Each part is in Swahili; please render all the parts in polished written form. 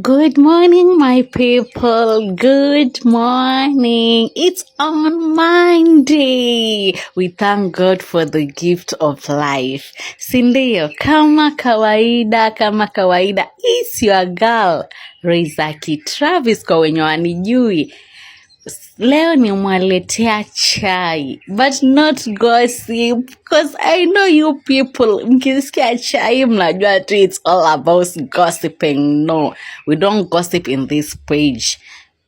Good morning, my people. Good morning. It's on Monday. We thank God for the gift of life. Sindio, kama kawaida. It's your girl, Rizaki Travis kwa wenye wanijui. Leo nimewaletea chai, but not gossip, because I know you people, mkisikia chai mnajua tu it's all about gossiping. No, we don't gossip in this page.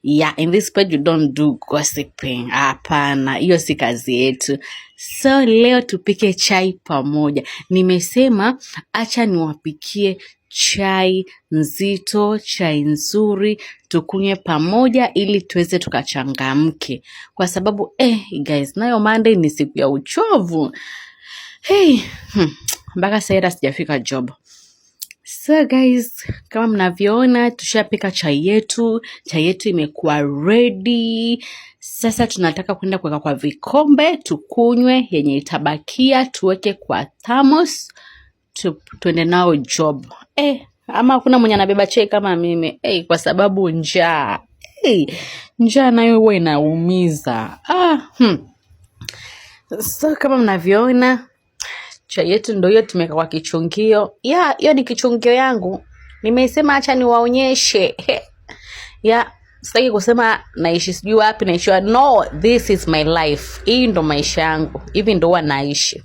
Yeah, in this page we don't do gossiping. Hapana, hiyo si kazi yetu. So leo tupike chai pamoja. Nimesema acha niwapikie chai nzito, chai nzuri, tukunywe pamoja ili tuweze tukachangamke. Kwa sababu guys, nayo Monday ni siku ya uchovu. Mpaka sasa sijafika job. So guys, kama mnavyoona tushapika chai yetu. Chai yetu imekuwa ready. Sasa tunataka kwenda kuweka kwa vikombe, tukunywe, yenye itabakia tuweke kwa thermos, tuende nao job. Ama kuna mwenye anabeba chai kama mimi. Kwa sababu njaa. Njaa nayo huwa inaumiza. So kama mnavyoona chai yetu ndio hiyo tumeka kwa kichungio. Hiyo ni kichungio yangu. Nimesema acha niwaonyeshe. Sitaki kusema naishi sijui wapi naishi. No, this is my life. Hii ndo maisha yangu. Hivi ndo huwa naishi.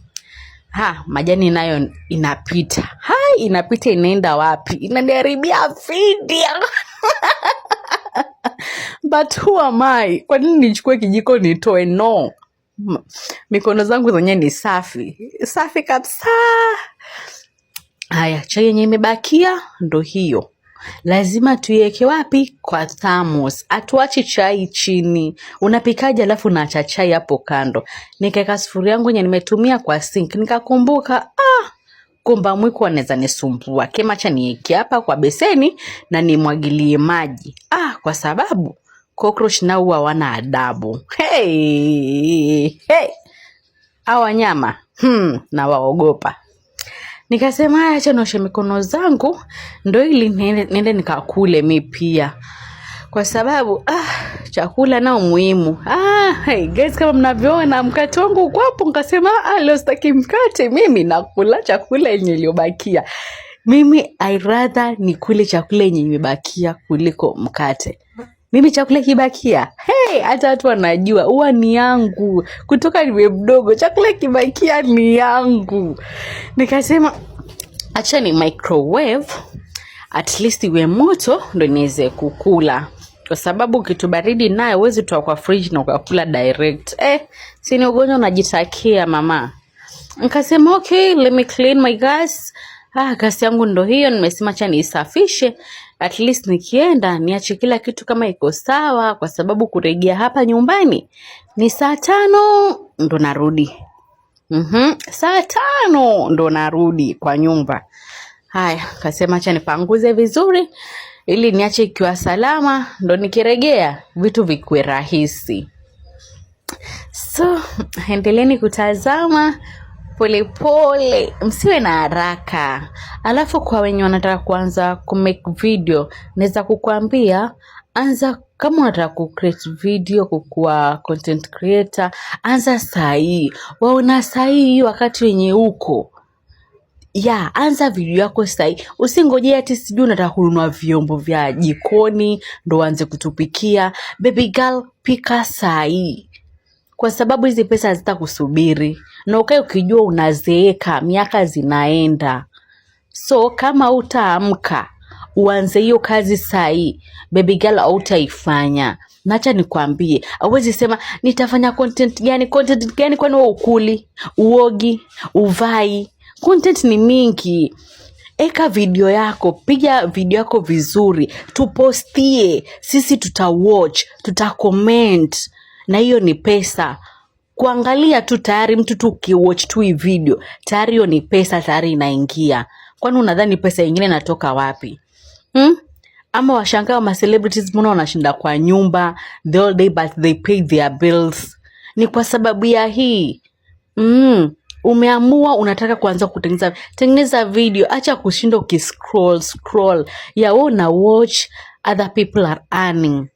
Majani nayo inapita. Inapita inaenda wapi? Inaniharibia video. But who am I? Kwa nini nichukue kijiko nitoe? No. Mikono zangu zenyewe ni safi. Safi kabisa. Haya, chai yenye imebakia ndo hiyo. Lazima tuiweke wapi? Kwa thermos. Atuachi chai chini. Unapikaje alafu unaacha chai hapo kando? Nikaweka sufuria yangu yenye nimetumia kwa sink. Nikakumbuka kumba mwiko anaweza nisumbua. Kema acha niweke hapa kwa beseni na nimwagilie maji. Kwa sababu cockroach nao huwa wana adabu. Hawa nyama na waogopa. Nikasema acha nioshe mikono zangu ndio ili niende nikakule mimi pia. Kwa sababu chakula nao muhimu. Guys, kama mnavyoona mkate wangu uko hapo, nikasema leo sitaki mkate, mimi nakula chakula yenye iliyobakia. Mimi I rather nikule chakula yenye imebakia kuliko mkate. Mimi chakula kibakia, hata watu wanajua huwa ni yangu. Kutoka niwe mdogo chakula kibakia ni yangu. Nikasema acha ni microwave, at least iwe moto ndo niweze kukula. Kwa sababu kitu baridi nayo huwezi toa kwa fridge na ukakula direct. Si ni ugonjwa unajitakia mama. Nikasema okay, let me clean my gas. Gas yangu ndo hiyo, nimesema acha niisafishe. At least nikienda niache kila kitu kama iko sawa, kwa sababu kurejea hapa nyumbani ni saa 5 ndo narudi. Saa 5 ndo narudi kwa nyumba. Haya, kasema acha nipanguze vizuri ili niache ikiwa salama, ndo nikirejea vitu vikue rahisi. So, endeleeni kutazama pole, msiwe na haraka. Alafu kwa wenye wanataka kuanza kumake video, naweza kukuambia anza kama unataka kucreate video, kukuwa content creator, anza sahi. Waona sahi wakati wenye uko. Anza video yako sahi. Usingojea ati sijui unataka kununua vyombo vya jikoni ndo uanze kutupikia. Baby girl, pika sahi. Kwa sababu hizi pesa hazitakusubiri. Na ukae ukijua unazeeka, miaka zinaenda. So kama utaamka uanze hiyo kazi sahi, baby girl hautaifanya. Na acha nikwambie, hauwezi sema nitafanya content gani kwani wewe ukuli, uogi, uvai. Content ni mingi. Eka video yako, piga video yako vizuri, tupostie, sisi tutawatch, tutacomment. Na hiyo ni pesa. Kuangalia tu tayari mtu tu ukiwatch tu hii video, tayari hiyo ni pesa, tayari inaingia. Kwani unadhani pesa nyingine inatoka wapi? Ama washangaa wa celebrities mbona wanashinda kwa nyumba the whole day but they pay their bills? Ni kwa sababu ya hii. Umeamua unataka kuanza tengeneza video, acha kushinda scroll. Ya una watch other people are earning.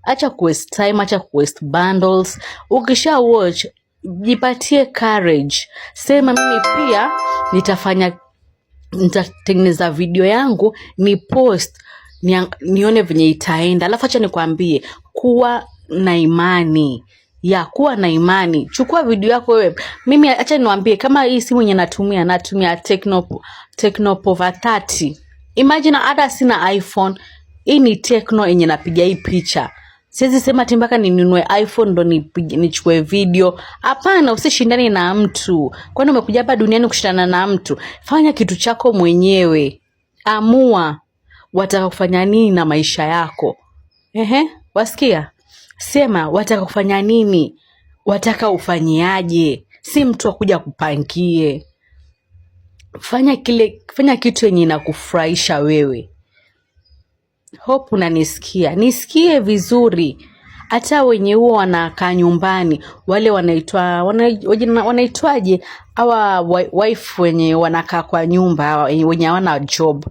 Acha waste time, acha waste bundles. Ukisha watch, jipatie courage. Sema mimi pia nitatengeneza video yangu, ni post, nione venye itaenda. Alafu acha nikwambie, kuwa na imani. Kuwa na imani. Chukua video yako wewe. Mimi acha niwaambie, kama hii simu yenye natumia Tecno Pova 30. Imagine hata sina iPhone. Hii ni Tecno yenye napiga hii picha. Siwezi sema mpaka ninunue iPhone ndo nichukue video. Hapana, usishindane na mtu. Kwani umekuja hapa duniani kushindana na mtu? Fanya kitu chako mwenyewe. Amua wataka kufanya nini na maisha yako. Wasikia? Sema wataka kufanya nini? Wataka ufanyaje? Si mtu akuja kupangie. Fanya kitu yenye inakufurahisha wewe. Hope unanisikia. Nisikie vizuri. Hata wenye huo wanakaa nyumbani, wale wanaitwaje? Hawa wife wenye wanakaa kwa nyumba, wenye hawana job.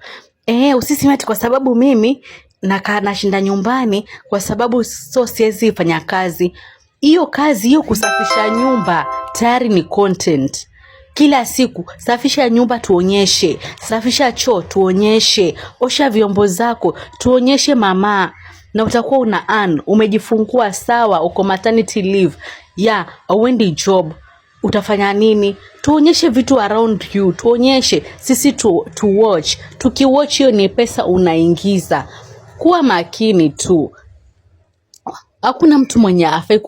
Usiseme ati kwa sababu mimi nashinda nyumbani kwa sababu siwezi fanya kazi. Hiyo kazi hiyo kusafisha nyumba tayari ni content. Kila siku safisha nyumba tuonyeshe, safisha choo tuonyeshe, osha vyombo zako tuonyeshe mama, na utakuwa una earn. Umejifungua sawa, uko maternity leave, auendi job, utafanya nini? Tuonyeshe vitu around you, tuonyeshe sisi to watch. Tukiwatch hiyo ni pesa unaingiza. Kuwa makini tu. Hakuna mtu mwenye afai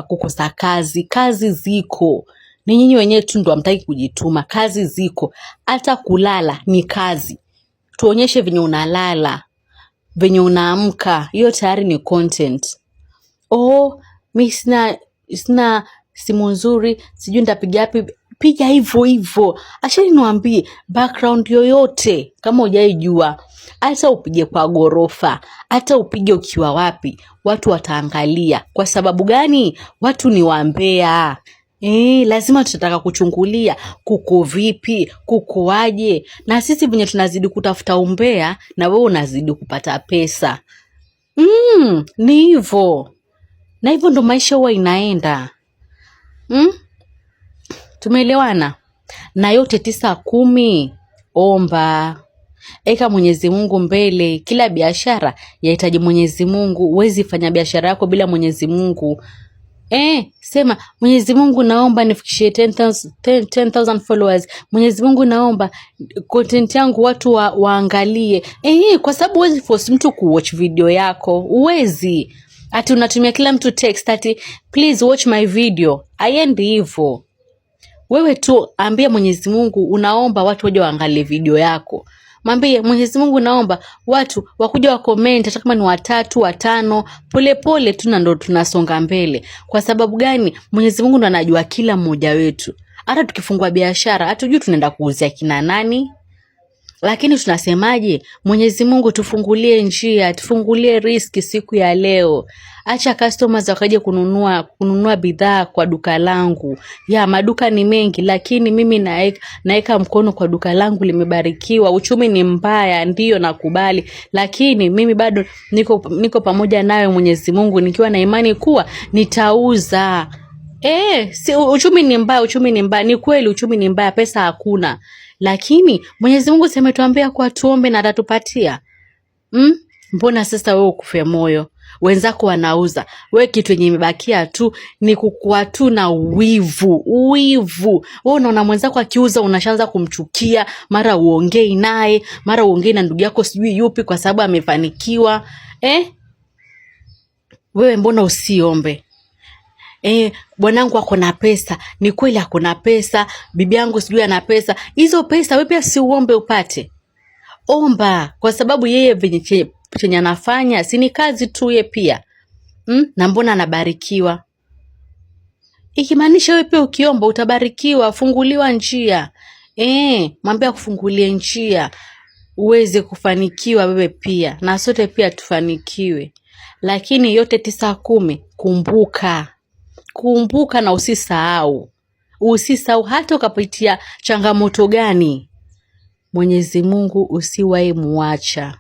kukosa kazi. Kazi ziko. Ni nyinyi wenyewe tu ndo hamtaki kujituma. Kazi ziko. Hata kulala ni kazi. Tuonyeshe venye unalala, venye unaamka. Hiyo tayari ni content. Mimi sina simu nzuri, sijui nitapiga wapi. Piga hivyo. Acheni niwaambie, background yoyote kama hujaijua, hata upige kwa gorofa, hata upige ukiwa wapi, watu wataangalia. Kwa sababu gani? Watu ni wambea. Lazima tutataka kuchungulia kuko vipi, kuko aje. Na sisi venye tunazidi kutafuta umbea, na wewe unazidi kupata pesa. Ni hivyo. Na hivyo ndo maisha huwa inaenda. Tumeelewana? Na yote 9-10, omba. Eka Mwenyezi Mungu mbele. Kila biashara yahitaji Mwenyezi Mungu. Huwezi fanya biashara yako bila Mwenyezi Mungu. Sema Mwenyezi Mungu naomba nifikishie 10,000 followers. Mwenyezi Mungu naomba content yangu watu waangalie. Kwa sababu huwezi force mtu kuwatch video yako. Huwezi. Ati unatumia kila mtu text ati please watch my video. Haiendi hivyo. Wewe tu ambia Mwenyezi Mungu unaomba watu waje waangalie video yako. Mwambie Mwenyezi Mungu naomba watu wakuja wa comment, hata kama ni 3, 5, pole tu, na ndo tunasonga mbele. Kwa sababu gani? Mwenyezi Mungu ndo anajua kila mmoja wetu. Hata tukifungua biashara, hatujui tunaenda kuuzia kina nani. Lakini tunasemaje? Mwenyezi Mungu tufungulie njia, tufungulie riski siku ya leo. Acha customers wakaje kununua bidhaa kwa duka langu. Maduka ni mengi, lakini mimi naeka mkono kwa duka langu limebarikiwa. Uchumi ni mbaya, ndiyo nakubali, lakini mimi bado niko pamoja nawe Mwenyezi Mungu, nikiwa na imani kuwa nitauza. Si uchumi ni mbaya, ni kweli uchumi ni mbaya, pesa hakuna. Lakini Mwenyezi Mungu ametuambia kwa tuombe na atatupatia. Mbona sasa wewe ukufe moyo? Wenzako wanauza, wewe kitu yenye imebakia tu ni kukua tu na wivu. Wewe unaona mwenzako akiuza unashaanza kumchukia, mara uongei naye, mara uongei na ndugu yako sijui yupi kwa sababu amefanikiwa. Wewe mbona usiombe? Bwanangu ako na pesa. Ni kweli ako na pesa. Bibi yangu sijui ana pesa. Hizo pesa wewe pia si uombe upate. Omba, kwa sababu yeye venye chenye anafanya si ni kazi tu yeye pia. Na mbona anabarikiwa? Ikimaanisha wewe pia ukiomba utabarikiwa, funguliwa njia. Mwambie kufungulie njia uweze kufanikiwa wewe pia, na sote pia tufanikiwe. Lakini yote 9-10, kumbuka na usisahau. Usisahau hata ukapitia changamoto gani, Mwenyezi Mungu usiwahi muacha.